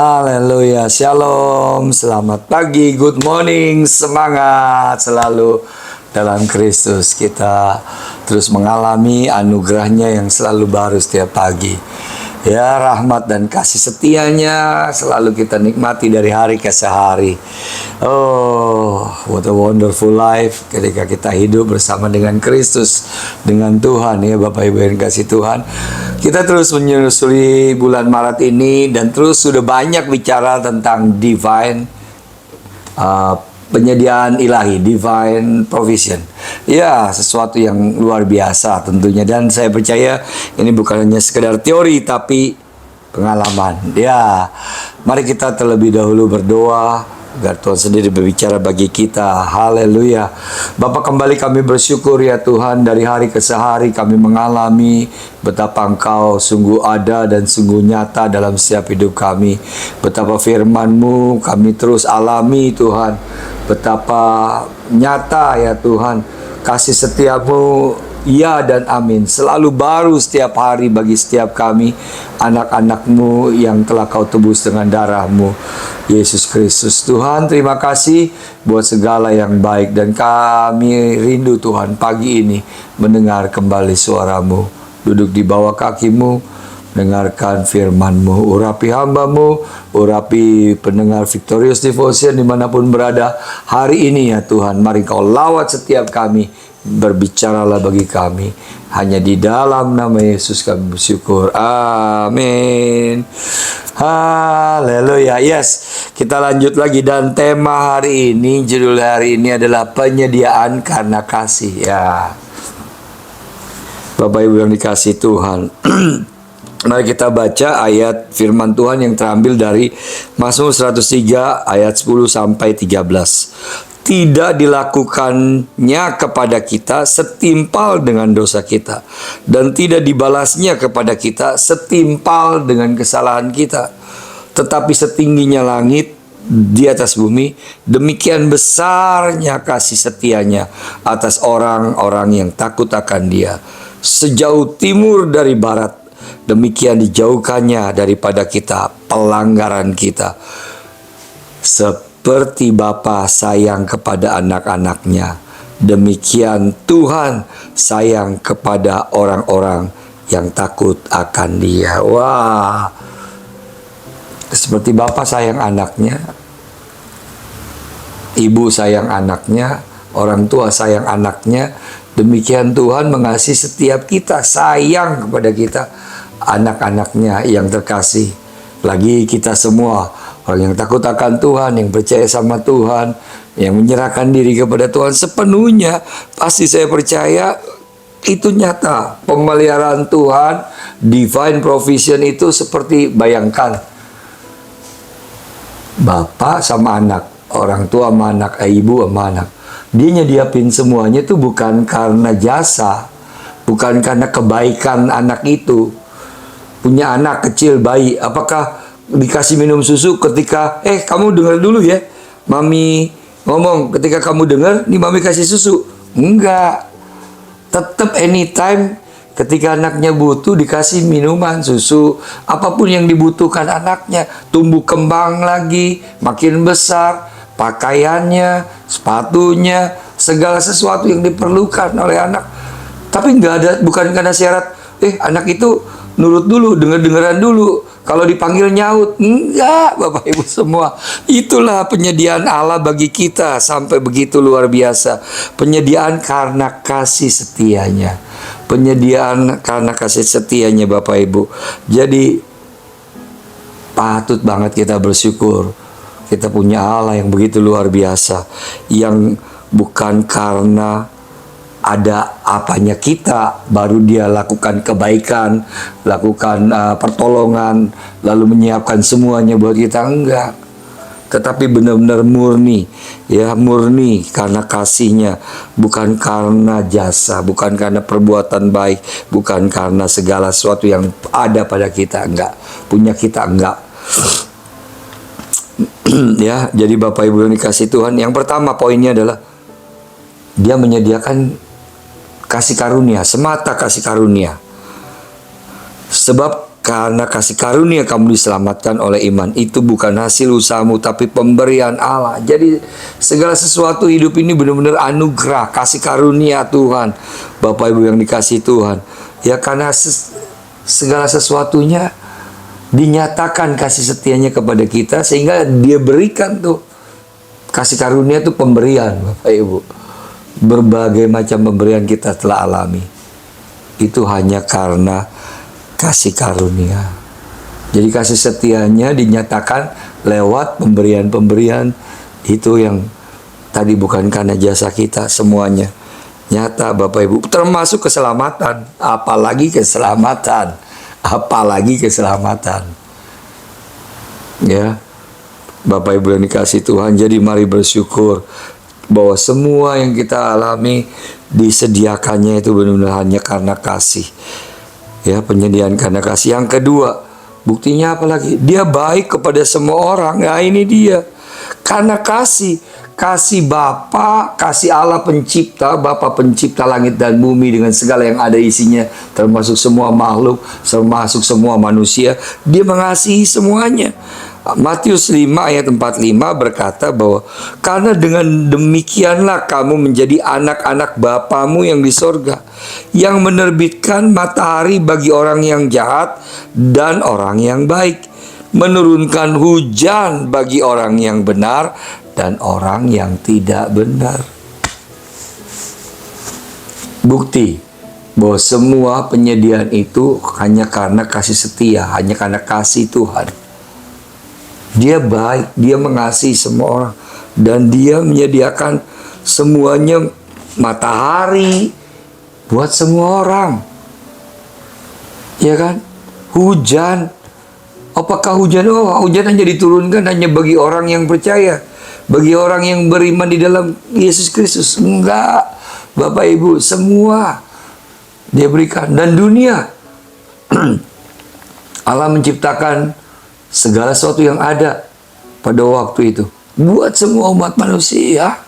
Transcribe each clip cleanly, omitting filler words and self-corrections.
Haleluya, shalom, selamat pagi, good morning, semangat selalu dalam Kristus. Kita terus mengalami anugerahnya yang selalu baru setiap pagi. Ya, rahmat dan kasih setianya selalu kita nikmati dari hari ke hari. Oh, what a wonderful life ketika kita hidup bersama dengan Kristus, dengan Tuhan ya Bapak Ibu yang kasih Tuhan. Kita terus menyusuri bulan Maret ini dan terus sudah banyak bicara tentang divine penyediaan ilahi, divine provision. Ya, sesuatu yang luar biasa tentunya. Dan saya percaya ini bukan hanya sekedar teori, tapi pengalaman. Ya, mari kita terlebih dahulu berdoa agar Tuhan sendiri berbicara bagi kita. Haleluya. Bapak, kembali kami bersyukur ya Tuhan, dari hari ke hari kami mengalami betapa Engkau sungguh ada dan sungguh nyata dalam setiap hidup kami. Betapa firman-Mu kami terus alami Tuhan. Betapa nyata ya Tuhan, kasih setiamu ya dan amin selalu baru setiap hari bagi setiap kami, anak-anak-Mu yang telah Kau tebus dengan darah-Mu, Yesus Kristus. Tuhan, terima kasih buat segala yang baik, dan kami rindu Tuhan pagi ini mendengar kembali suara-Mu, duduk di bawah kaki-Mu, dengarkan firman-Mu. Urapi hamba-Mu, urapi pendengar Victorious Devotion dimanapun berada hari ini ya Tuhan. Mari Kau lawat setiap kami, berbicaralah bagi kami. Hanya di dalam nama Yesus kami bersyukur. Amin. Haleluya. Yes, kita lanjut lagi, dan tema hari ini, judul hari ini adalah penyediaan karena kasih ya. Bapak Ibu yang dikasih Tuhan. Mari kita baca ayat firman Tuhan yang terambil dari Mazmur 103 ayat 10 sampai 13. Tidak dilakukannya kepada kita setimpal dengan dosa kita, dan tidak dibalasnya kepada kita setimpal dengan kesalahan kita. Tetapi setingginya langit di atas bumi, demikian besarnya kasih setianya atas orang-orang yang takut akan Dia. Sejauh timur dari barat, demikian dijauhkannya daripada kita pelanggaran kita. Seperti Bapa sayang kepada anak-anaknya, demikian Tuhan sayang kepada orang-orang yang takut akan Dia. Wah, seperti Bapa sayang anaknya, ibu sayang anaknya, orang tua sayang anaknya, demikian Tuhan mengasihi setiap kita, sayang kepada kita, anak-anaknya yang terkasih. Lagi kita semua, orang yang takut akan Tuhan, yang percaya sama Tuhan, yang menyerahkan diri kepada Tuhan sepenuhnya, pasti saya percaya itu nyata. Pemeliharaan Tuhan, divine provision itu seperti, bayangkan bapak sama anak, orang tua sama anak, ibu sama anak. Dia nyediapin semuanya itu bukan karena jasa, bukan karena kebaikan anak itu. Punya anak kecil, bayi, apakah dikasih minum susu ketika, kamu dengar dulu ya, mami ngomong, ketika kamu dengar, nih mami kasih susu? Enggak. Tetap anytime ketika anaknya butuh dikasih minuman, susu, apapun yang dibutuhkan anaknya, tumbuh kembang lagi, makin besar, pakaiannya, sepatunya, segala sesuatu yang diperlukan oleh anak. Tapi nggak ada, bukan karena syarat, anak itu nurut dulu, dengeran dulu, kalau dipanggil nyaut. Enggak, Bapak Ibu semua. Itulah penyediaan Allah bagi kita sampai begitu luar biasa. Penyediaan karena kasih setianya. Penyediaan karena kasih setianya Bapak Ibu. Jadi patut banget kita bersyukur. Kita punya Allah yang begitu luar biasa, yang bukan karena ada apanya kita baru Dia lakukan kebaikan, lakukan pertolongan, lalu menyiapkan semuanya buat kita. Enggak. Tetapi benar-benar murni, ya, murni karena kasih-Nya, bukan karena jasa, bukan karena perbuatan baik, bukan karena segala sesuatu yang ada pada kita. Enggak. Punya kita enggak. Ya, jadi Bapak Ibu yang dikasih Tuhan, yang pertama poinnya adalah Dia menyediakan kasih karunia, semata kasih karunia. Sebab Karena kasih karunia kamu diselamatkan oleh iman. Itu bukan hasil usahamu, tapi pemberian Allah. Jadi segala sesuatu hidup ini benar-benar anugerah, kasih karunia Tuhan. Bapak Ibu yang dikasih Tuhan. Ya karena segala sesuatunya dinyatakan kasih setianya kepada kita, sehingga dia berikan tuh. Kasih karunia itu pemberian, Bapak Ibu. Berbagai macam pemberian kita telah alami. Itu hanya karena kasih karunia. Jadi kasih setianya dinyatakan lewat pemberian-pemberian itu yang tadi bukan karena jasa kita, semuanya nyata Bapak Ibu, termasuk keselamatan, apalagi keselamatan, ya Bapak Ibu yang dikasih Tuhan. Jadi mari bersyukur bahwa semua yang kita alami disediakannya itu benar-benar hanya karena kasih. Ya, penyediaan karena kasih. Yang kedua, buktinya apa lagi? Dia baik kepada semua orang. Nah, ini dia. Karena kasih Bapa, kasih Allah pencipta, Bapa pencipta langit dan bumi dengan segala yang ada isinya, termasuk semua makhluk, termasuk semua manusia. Dia mengasihi semuanya. Matius 5 ayat 45 berkata bahwa karena dengan demikianlah kamu menjadi anak-anak Bapamu yang di sorga, yang menerbitkan matahari bagi orang yang jahat dan orang yang baik, menurunkan hujan bagi orang yang benar dan orang yang tidak benar. Bukti bahwa semua penyediaan itu hanya karena kasih setia, hanya karena kasih Tuhan. Dia baik, dia mengasihi semua orang, dan dia menyediakan semuanya, matahari buat semua orang. Ya kan? Hujan. Apakah hujan? Oh, hujan hanya diturunkan hanya bagi orang yang percaya, bagi orang yang beriman di dalam Yesus Kristus. Enggak, Bapak Ibu, semua dia berikan. Dan dunia, Allah menciptakan segala sesuatu yang ada pada waktu itu buat semua umat manusia.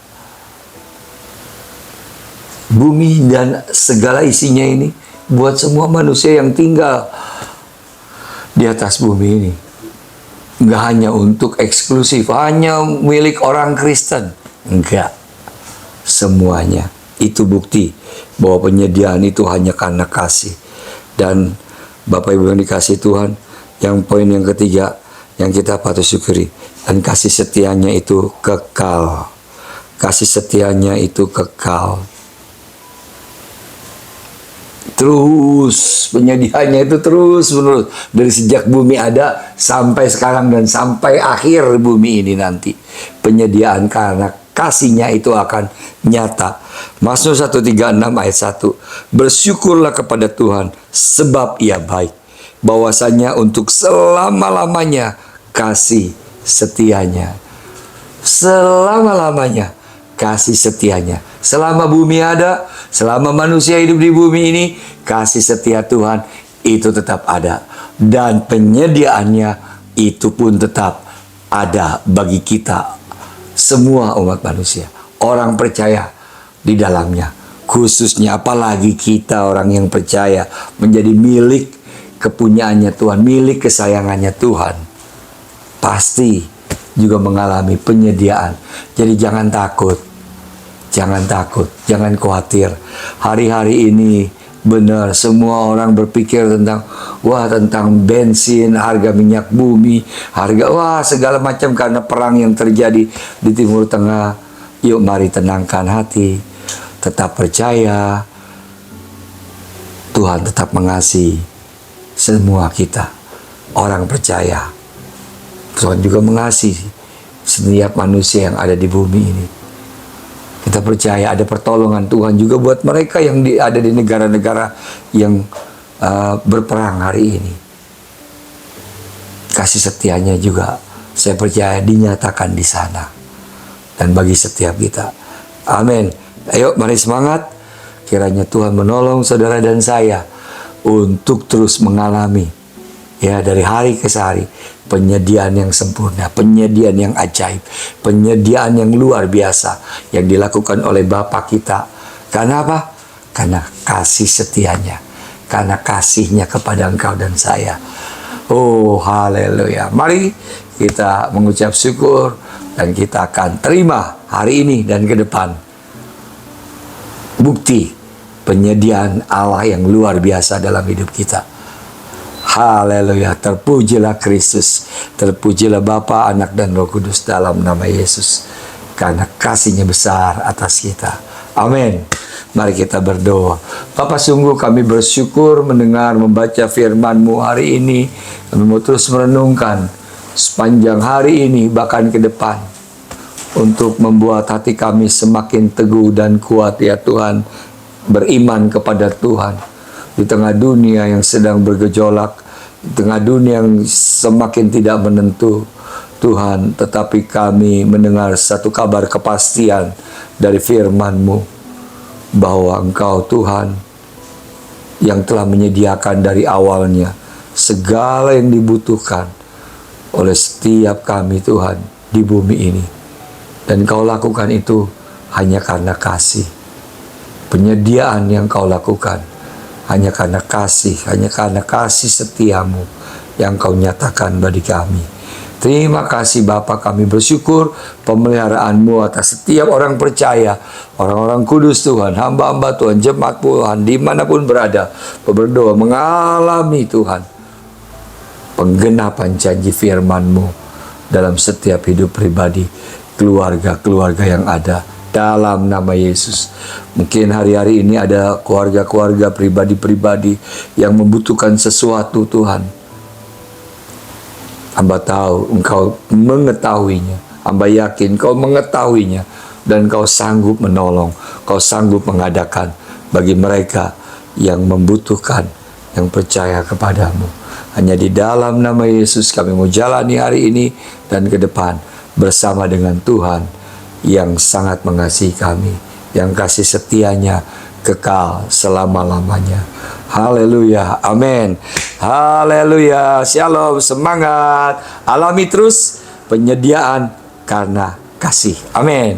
Bumi dan segala isinya ini buat semua manusia yang tinggal di atas bumi ini. Enggak hanya untuk eksklusif, hanya milik orang Kristen. Enggak. Semuanya. Itu bukti bahwa penyediaan itu hanya karena kasih. Dan Bapak Ibu yang dikasih Tuhan, yang poin yang ketiga yang kita patut syukuri, dan kasih setianya itu kekal. Kasih setianya itu kekal. Terus penyediaannya itu terus menerus dari sejak bumi ada sampai sekarang dan sampai akhir bumi ini nanti. Penyediaan karena kasihnya itu akan nyata. Mazmur 136 ayat 1. Bersyukurlah kepada Tuhan sebab Ia baik, bahwasanya untuk selama-lamanya kasih setianya. Selama-lamanya kasih setianya. Selama bumi ada, selama manusia hidup di bumi ini, kasih setia Tuhan itu tetap ada. Dan penyediaannya itu pun tetap ada bagi kita, semua umat manusia, orang percaya di dalamnya. Khususnya apalagi kita orang yang percaya menjadi milik kepunyaannya Tuhan, milik kesayangannya Tuhan, pasti juga mengalami penyediaan. Jadi jangan takut, jangan khawatir. Hari-hari ini benar semua orang berpikir tentang tentang bensin, harga minyak bumi, harga segala macam karena perang yang terjadi di Timur Tengah. Yuk mari tenangkan hati, tetap percaya Tuhan tetap mengasihi semua kita, orang percaya. Tuhan juga mengasihi setiap manusia yang ada di bumi ini. Kita percaya ada pertolongan Tuhan juga buat mereka yang ada di negara-negara yang berperang hari ini. Kasih setianya juga saya percaya dinyatakan di sana dan bagi setiap kita. Amin. Ayo mari semangat. Kiranya Tuhan menolong saudara dan saya untuk terus mengalami dari hari ke hari penyediaan yang sempurna, penyediaan yang ajaib, penyediaan yang luar biasa yang dilakukan oleh Bapa kita. Karena apa? Karena kasih setianya, karena kasihnya kepada engkau dan saya. Oh, haleluya. Mari kita mengucap syukur dan kita akan terima hari ini dan ke depan bukti penyediaan Allah yang luar biasa dalam hidup kita. Haleluya. Terpujilah Kristus, terpujilah Bapa, Anak, dan Roh Kudus dalam nama Yesus, karena kasih-Nya besar atas kita. Amin. Mari kita berdoa. Bapa, sungguh kami bersyukur mendengar membaca firman-Mu hari ini. Kami mau terus merenungkan sepanjang hari ini bahkan ke depan, untuk membuat hati kami semakin teguh dan kuat ya Tuhan, beriman kepada Tuhan di tengah dunia yang sedang bergejolak, di tengah dunia yang semakin tidak menentu Tuhan. Tetapi kami mendengar satu kabar kepastian dari firman-Mu, bahwa Engkau Tuhan yang telah menyediakan dari awalnya segala yang dibutuhkan oleh setiap kami Tuhan di bumi ini. Dan Kau lakukan itu hanya karena kasih. Penyediaan yang Kau lakukan hanya karena kasih, hanya karena kasih setiamu yang Kau nyatakan bagi kami. Terima kasih Bapa, kami bersyukur pemeliharaan-Mu atas setiap orang percaya, orang-orang kudus Tuhan, hamba-hamba Tuhan, jemaat Tuhan, dimanapun berada, berdoa mengalami Tuhan penggenapan janji firman-Mu dalam setiap hidup pribadi, keluarga-keluarga yang ada, dalam nama Yesus. Mungkin hari-hari ini ada keluarga-keluarga, pribadi-pribadi yang membutuhkan sesuatu Tuhan. Hamba tahu Engkau mengetahuinya. Hamba yakin Kau mengetahuinya, dan Kau sanggup menolong, Kau sanggup mengadakan bagi mereka yang membutuhkan, yang percaya kepadamu. Hanya di dalam nama Yesus kami mau jalani hari ini dan ke depan bersama dengan Tuhan yang sangat mengasihi kami, yang kasih setianya kekal selama-lamanya. Haleluya, amin. Haleluya, shalom, semangat. Alami terus penyediaan karena kasih. Amin.